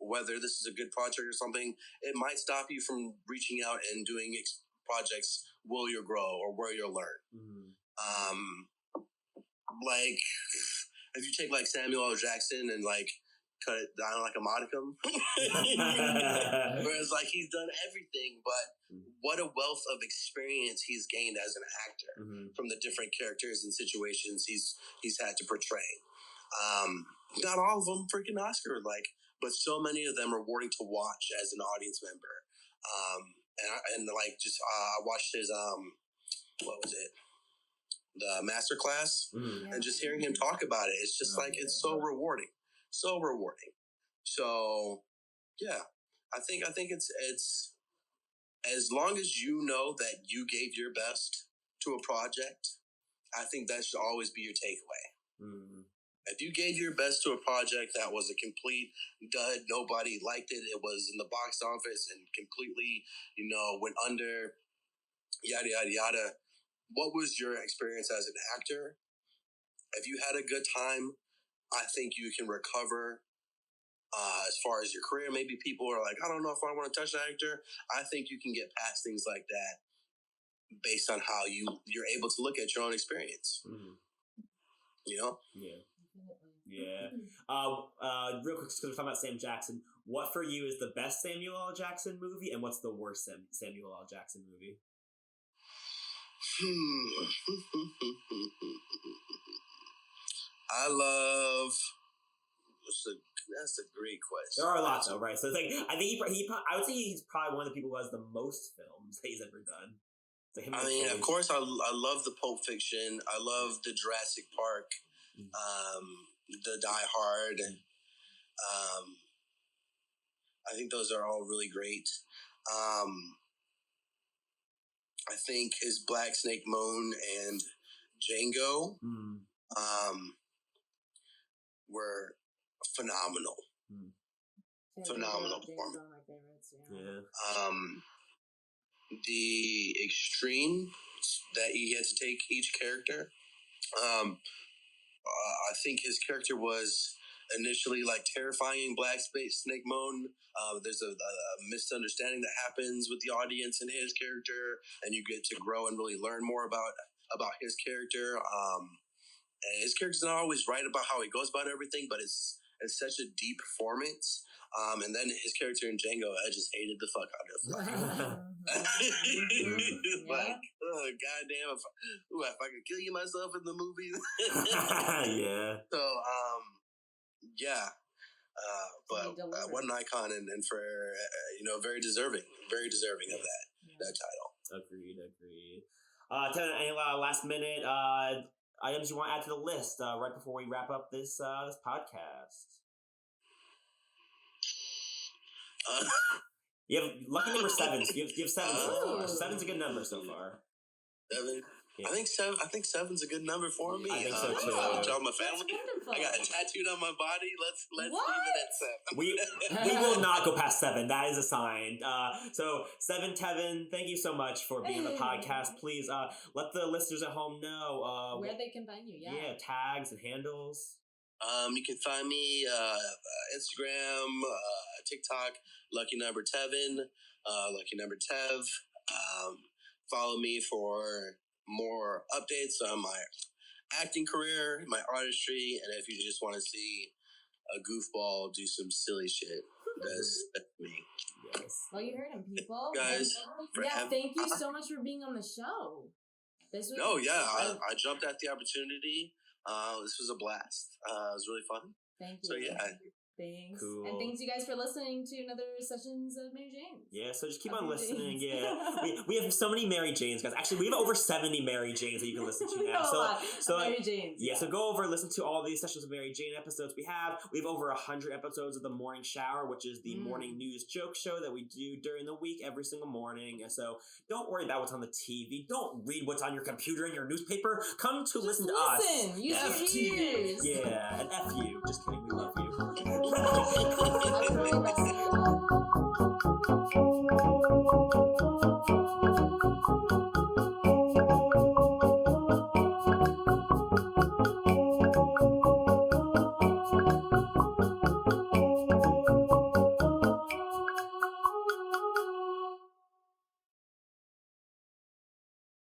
whether this is a good project or something, it might stop you from reaching out and doing projects where you'll grow or where you'll learn. Like if you take like Samuel L. Jackson and like cut it down like a modicum. Whereas like he's done everything, but what a wealth of experience he's gained as an actor from the different characters and situations he's had to portray. Not all of them freaking Oscar like, but so many of them are rewarding to watch as an audience member. And I watched his what was it? The masterclass, and just hearing him talk about it, it's just it's so rewarding, so rewarding. So, yeah, I think it's as long as you know that you gave your best to a project, I think that should always be your takeaway. If you gave your best to a project that was a complete dud, nobody liked it, it was in the box office and completely, went under, yada yada yada. What was your experience as an actor? If you had a good time, I think you can recover as far as your career. Maybe people are like, I don't know if I want to touch an actor. I think you can get past things like that based on how you're able to look at your own experience. Yeah. Yeah. Real quick, just because we're talking about Sam Jackson, what for you is the best Samuel L. Jackson movie, and what's the worst Samuel L. Jackson movie? I love. That's a great question. There are a lot, though, right? So it's like, I think I would say he's probably one of the people who has the most films that he's ever done. Like I mean, of course, I love the Pulp Fiction. I love the Jurassic Park, the Die Hard. I think those are all really great. I think his Black Snake Moan and Django were phenomenal. Phenomenal performance. One of my favorites, yeah. The extreme that he had to take each character. I think his character was initially like terrifying. Black Snake Moan. There's a misunderstanding that happens with the audience and his character, and you get to grow and really learn more about his character. And his character's not always right about how he goes about everything, but it's such a deep performance. And then his character in Django, I just hated the fuck out of. Like, oh, goddamn, if I could kill you myself in the movie. Yeah. So, yeah. But what an icon, and for very deserving of that title. Agreed. Tevin, any last minute items you want to add to the list right before we wrap up this podcast? You have lucky number 7. You have 7 so far. 7's a good number so far. 7. Yeah. I think 7's a good number for me. I think so too. I'll tell my family. I got it tattooed on my body. Let's leave it at 7. We will not go past 7. That is a sign. So 7, Tevin, thank you so much for being on the podcast. Please let the listeners at home know where they can find you. Yeah, tags and handles. You can find me Instagram, TikTok, Lucky Number Tevin, Lucky Number Tev. Follow me for more updates on my acting career, my artistry, and if you just want to see a goofball do some silly shit, that's me. Yes. Well, you heard him, people. Guys, thank you so much for being on the show. I jumped at the opportunity. This was a blast. It was really fun. Thank you. So yeah. Thanks. Cool. And thanks you guys for listening to another Sessions of Mary Janes. Yeah, so just keep on listening. Yeah. we have so many Mary Janes, guys. Actually, we have over 70 Mary Janes that you can listen to now. So Mary Janes. Yeah, so go over and listen to all these Sessions of Mary Jane episodes we have. We have over 100 episodes of The Morning Shower, which is the morning news joke show that we do during the week every single morning. And so don't worry about what's on the TV. Don't read what's on your computer and your newspaper. Come to listen to us. Use your ears. Yeah, and F you. Just kidding, we love you.